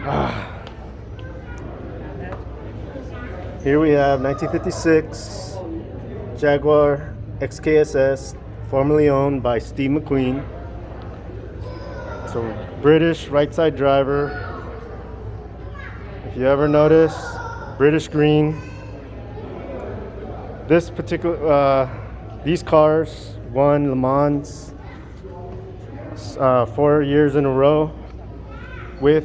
Here we have 1956 Jaguar XKSS, formerly owned by Steve McQueen. It's a British right side driver. If you ever notice, British green. This particular, these cars won Le Mans 4 years in a row with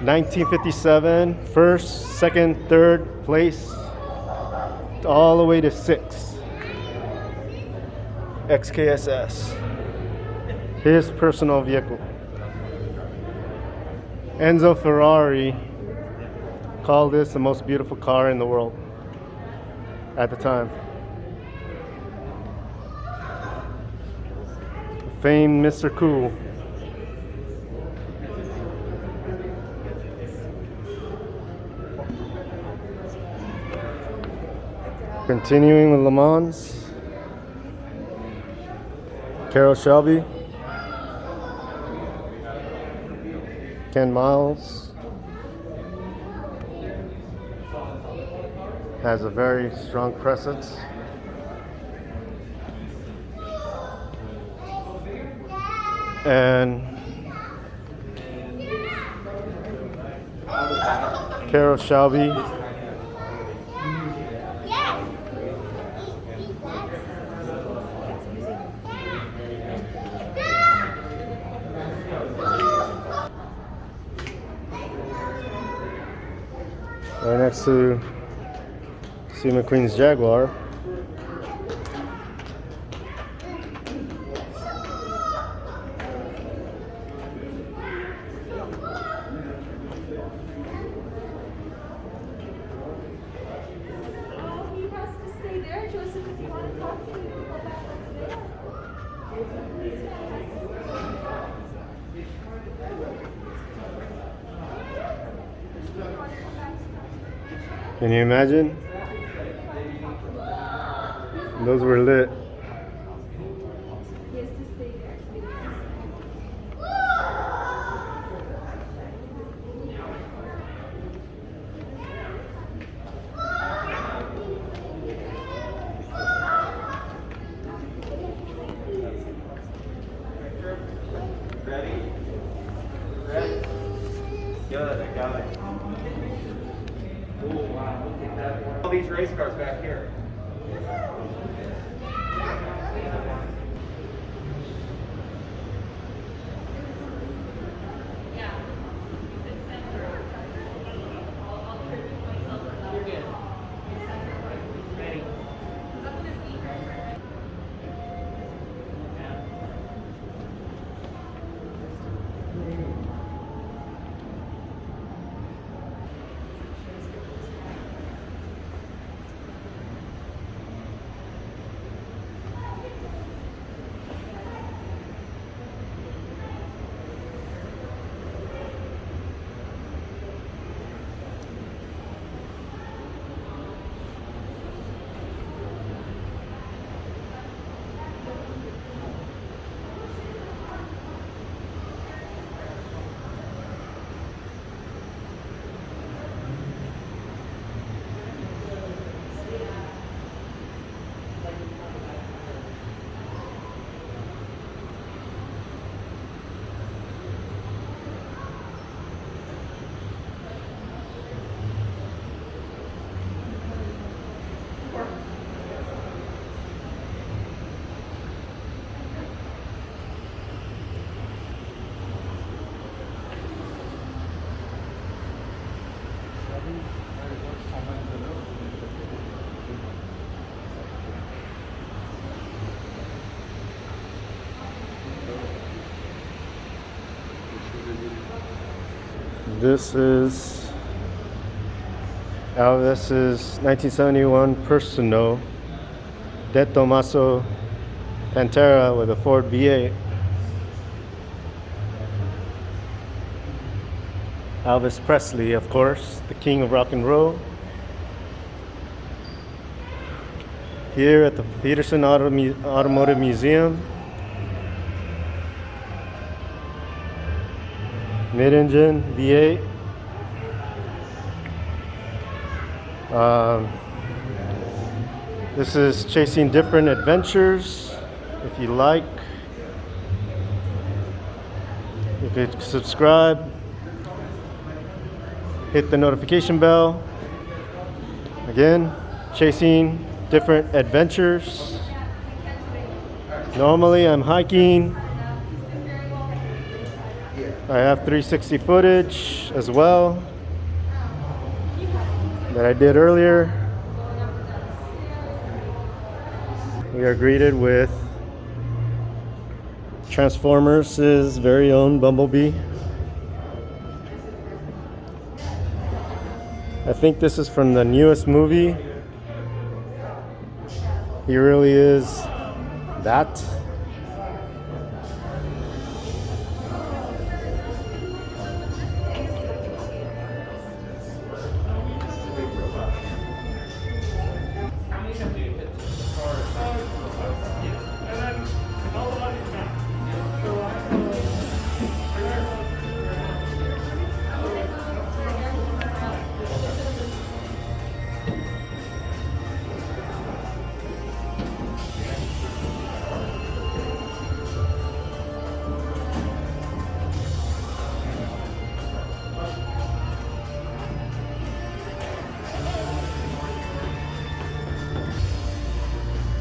1957 first, second, third place, all the way to 6th. XKSS, his personal vehicle. Enzo Ferrari called this the most beautiful car in the world at the time. Famed Mr. Cool. Continuing with Le Mans, Shelby, Ken Miles has a very strong presence. And Shelby right next to Steve McQueen's Jaguar. Can you imagine? Those were lit. Ready? Good, I got it. Oh, wow, look at that. All these race cars back here. This is Elvis's 1971 Personal De Tomaso Pantera with a Ford V8. Elvis Presley, of course, the king of rock and roll. Here at the Peterson Automotive Museum. Mid-engine V8. This is chasing different adventures. If you like, you could subscribe, hit the notification bell. Again, chasing different adventures. Normally I'm hiking. I have 360 footage as well that I did earlier. We are greeted with Transformers' very own Bumblebee. I think this is from the newest movie. He really is that.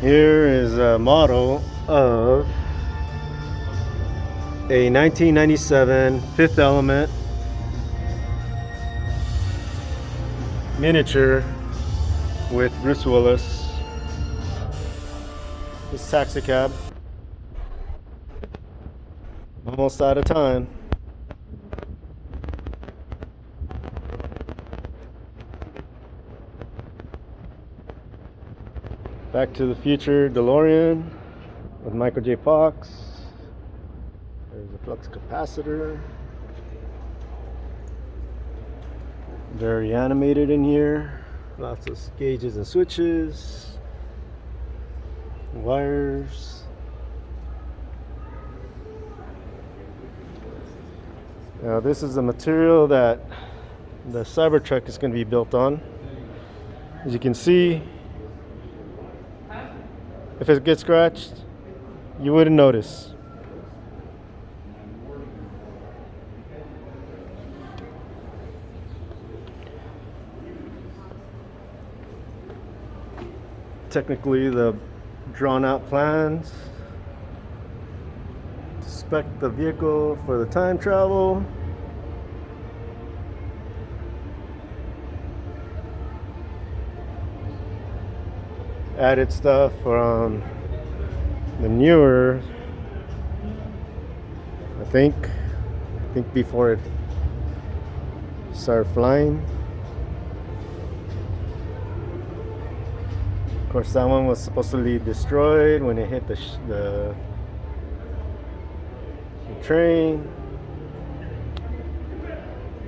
Here is a model of a 1997 Fifth Element miniature with Bruce Willis. This taxi cab. Almost out of time. Back to the Future DeLorean with Michael J. Fox. There's a flux capacitor. Very animated in here. Lots of gauges and switches. Wires. Now this is the material that the Cybertruck is going to be built on. As you can see, if it gets scratched, you wouldn't notice. Technically, the drawn out plans to spec the vehicle for the time travel. Added stuff from the newer, I think before it started flying. Of course, that one was supposedly destroyed when it hit the train.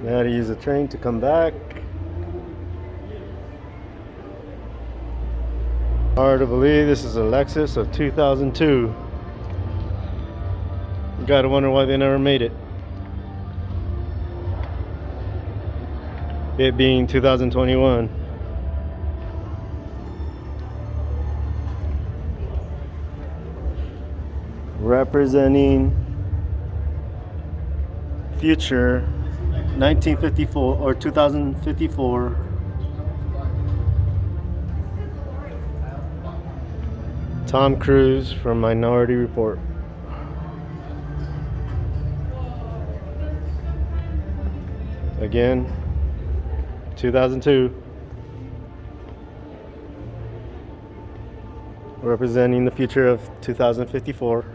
They had to use the train to come back. Hard to believe this is a Lexus of 2002. You gotta wonder why they never made it. It being 2021. Representing future 1954 or 2054. Tom Cruise from Minority Report. Again, 2002. Representing the future of 2054.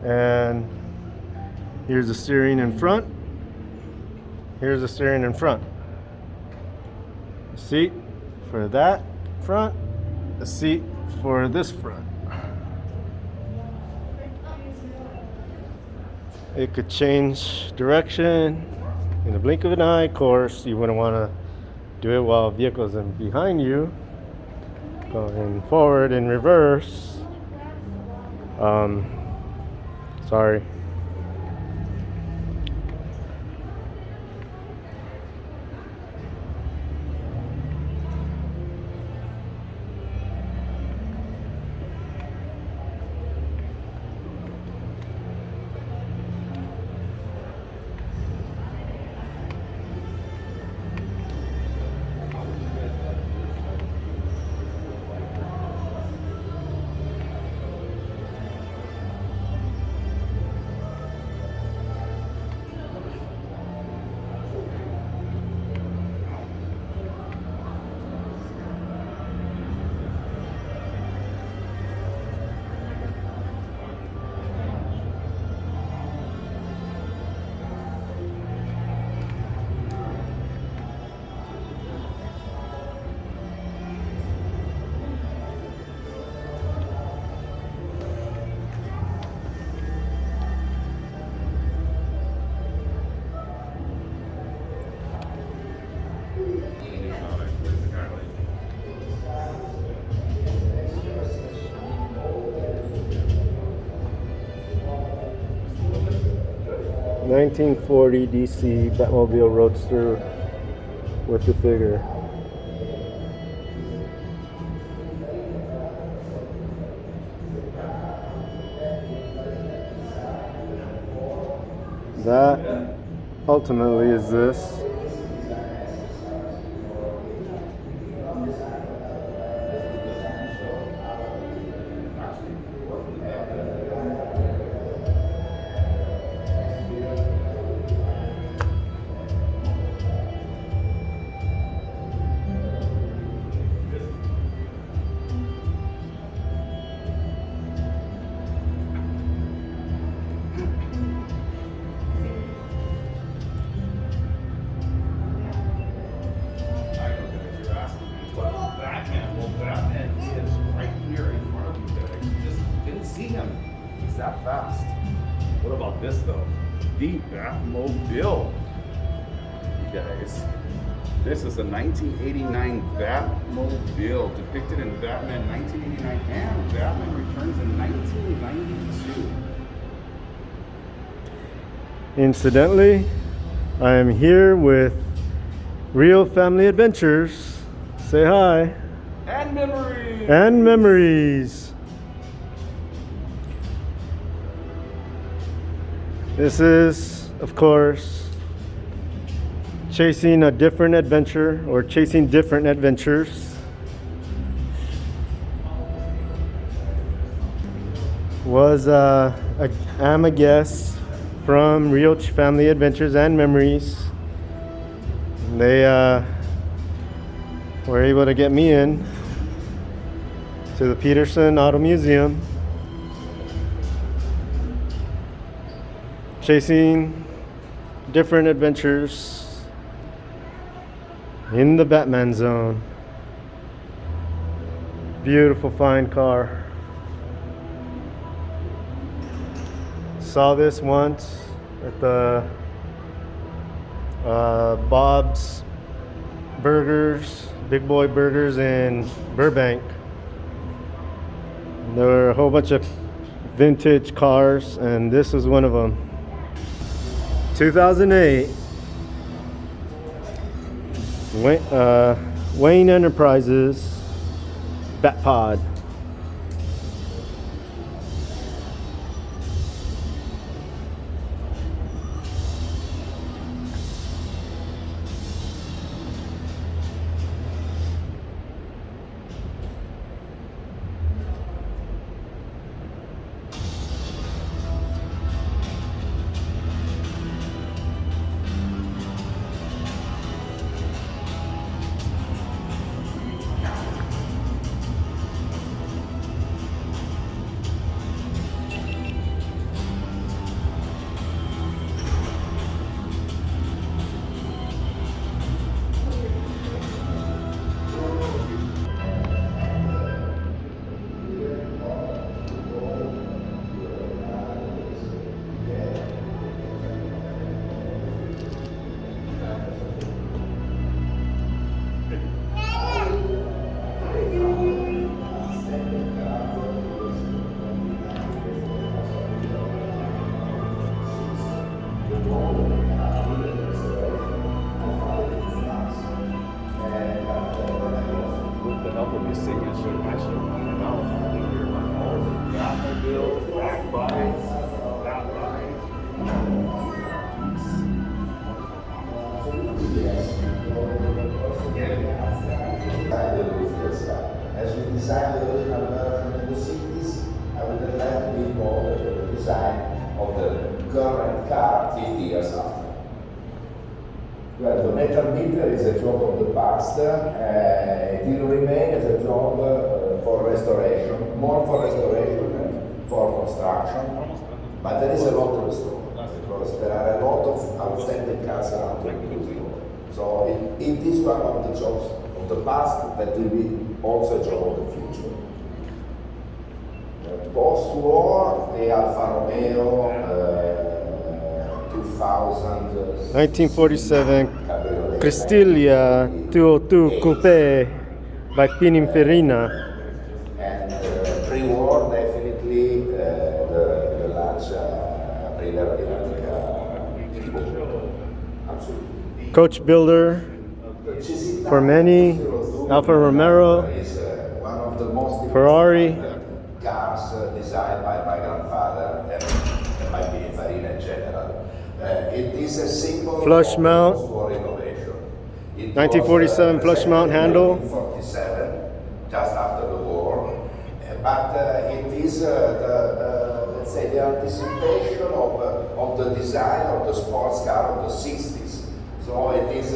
And here's the steering in front. Here's the steering in front. The seat for that front. The seat for this front. It could change direction. in the blink of an eye. Of course, you wouldn't want to do it while vehicles are behind you, going forward in reverse. Sorry. $1940 DC Batmobile Roadster with the figure. That ultimately is this. That fast. What about this though? The Batmobile, you guys. This is a 1989 Batmobile depicted in Batman 1989 and Batman Returns in 1992. Incidentally, I am here with Real Family Adventures. Say hi. And memories. And memories. This is, of course, chasing a different adventure, or chasing different adventures. I'm a guest from Real Family Adventures and Memories. They were able to get me in to the Peterson Auto Museum, chasing different adventures in the Batman zone. Beautiful, fine car. Saw this once at the Bob's Burgers, Big Boy Burgers in Burbank. There were a whole bunch of vintage cars, and this is one of them. 2008 Wayne Enterprises Batpod. designed the original version in the 60s, I would have liked to be involved with the design of the current car 50 years after. Well, the metal meter is a job of the past. It will remain as a job for restoration, more for restoration than for construction. But there is a lot to restore because there are a lot of outstanding cars around to restore. So it is one of the jobs of the past that will be also a job of the future. Post-war, the Alfa Romeo 2000. 1947 Cristiglia 202 Coupe by Pininfarina. And pre-war, definitely the large Aprilia absolutely. Coach builder for many, Alfa Romeo, Is one of the most Ferrari. cars designed by my grandfather and by Pininfarina in general. It is a symbol Flush of mount. post-war innovation. 1947 flush mount handle. 1947, just after the war. But it is let's say, the anticipation of the design of the sports car of the 60s. So it is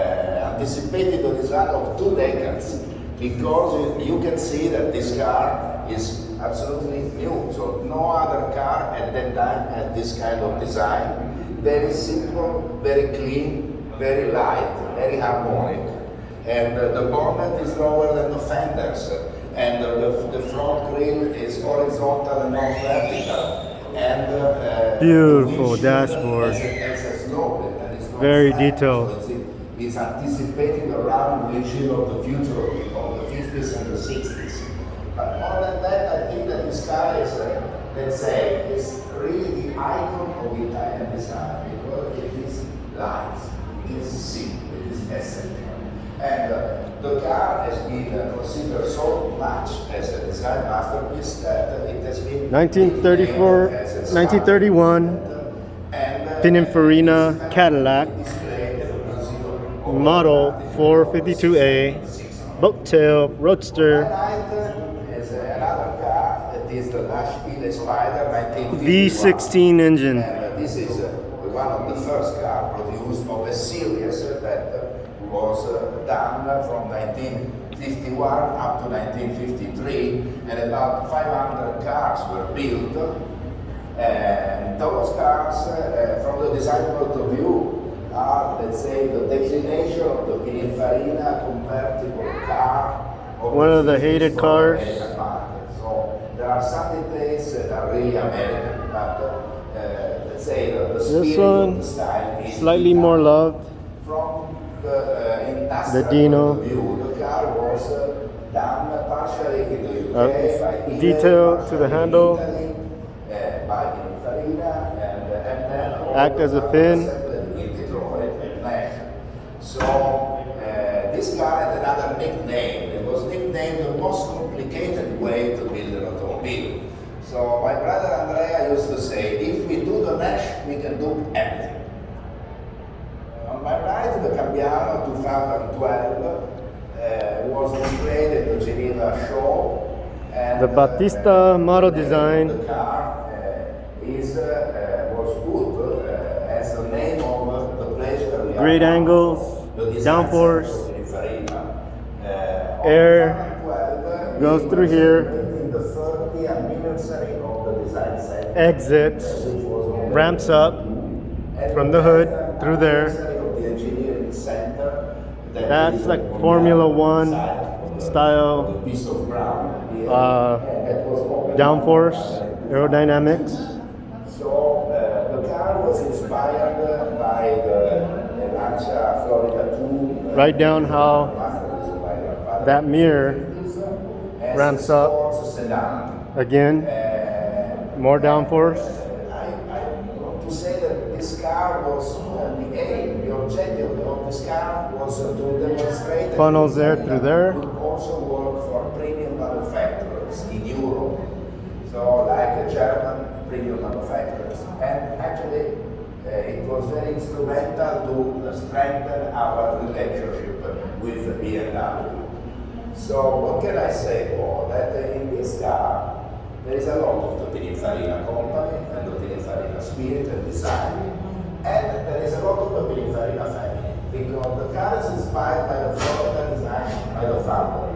anticipated the design of 2 decades because you can see that this car is absolutely new. So no other car at that time had this kind of design. Very simple, very clean, very light, very harmonic. And the bonnet is lower than the fenders. And the front grille is horizontal and not vertical. And Beautiful dashboard. has a slope and it's not Very flat. detailed. So it's anticipating the round windshield of the future of the 50s and the 60s. But more than that, I think that this car is, let's say, is really the icon of Italian design because it is light, it is simple, it is essential. And the car has been considered so much as a design masterpiece that it has been 1934, 1931 Pininfarina Cadillac model 452A boattail roadster Is another car that is the Nashville Spider 1951. V16 engine. And this is one of the first cars produced of a series that was done from 1951 up to 1953, and about 500 cars were built. And those cars, from the design point of view, are, let's say, the declination of the Pininfarina convertible car. One of the hated cars. So there are some details that are really American, but let's say the This spirit one, of the style is slightly more loved. From the industrial The Dino. point of view, the car was done partially in the UK by Detail Italy, to the handle. Italy, by Pininfarina, and then Act as a fin. in Detroit and Nash. So this car had another nickname. It was nicknamed the most complicated way to build an automobile. So my brother Andrea used to say, if we do the Nash, we can do everything. On my right, the Cambiano 2012 was displayed at the Geneva show. And, The Battista model the name design. of the car was put as the name of the place where we are. Great now. angles, The design downforce, center of Pininfarina. air On 2012, goes we through were here. celebrating the 30th anniversary of the design center. exits, Which was on the ramps up from the hood through there. of the engineering center. That's is like on the Formula other One side of the- style, of the piece of ground here. uh, And that was opened downforce, up. aerodynamics. So the car was inspired by the Lancia Florida 2. Write down how that mirror ramps up. Again, more downforce. I want to say that this car was the aim, the objective of this car was to demonstrate that Funnels there through there. could also work for premium manufacturers in Europe. So like the German premium manufacturers. And actually it was very instrumental to strengthen our relationship with BMW. So what can I say more? That in this car, there is a lot of the Pininfarina company and the Pininfarina spirit and design, and there is a lot of the Pininfarina family, because the car is inspired by the Florida design by the family.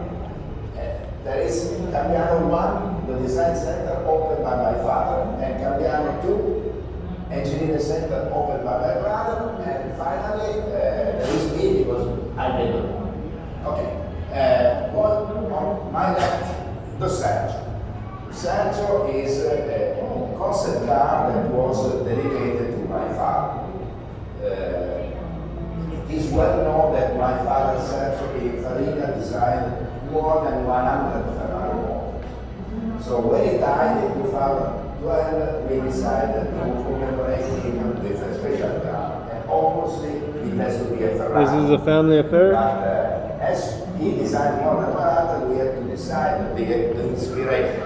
There is Cambiano 1, the design center opened by my father, and Cambiano 2, engineering center opened by my brother, and finally there is me because I made the one. Okay, on my left, the Sergio. Sergio is a concept car that was dedicated to my father. It is well known that my father Sergio Pininfarina designed more than 100 Ferrari models. So when he died in 2012, we decided to commemorate him with a special car. And obviously, it has to be a Ferrari. This is a family affair? But as he designed more than 100, we had to decide the inspiration.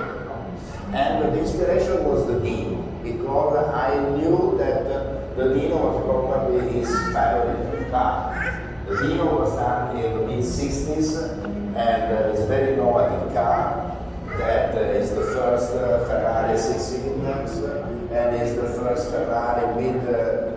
And the inspiration was the Dino, because I knew that the Dino was probably his favorite car. The Dino was done in the mid-60s, and it's a very innovative car that is the first Ferrari 6 cylinders, and is the first Ferrari with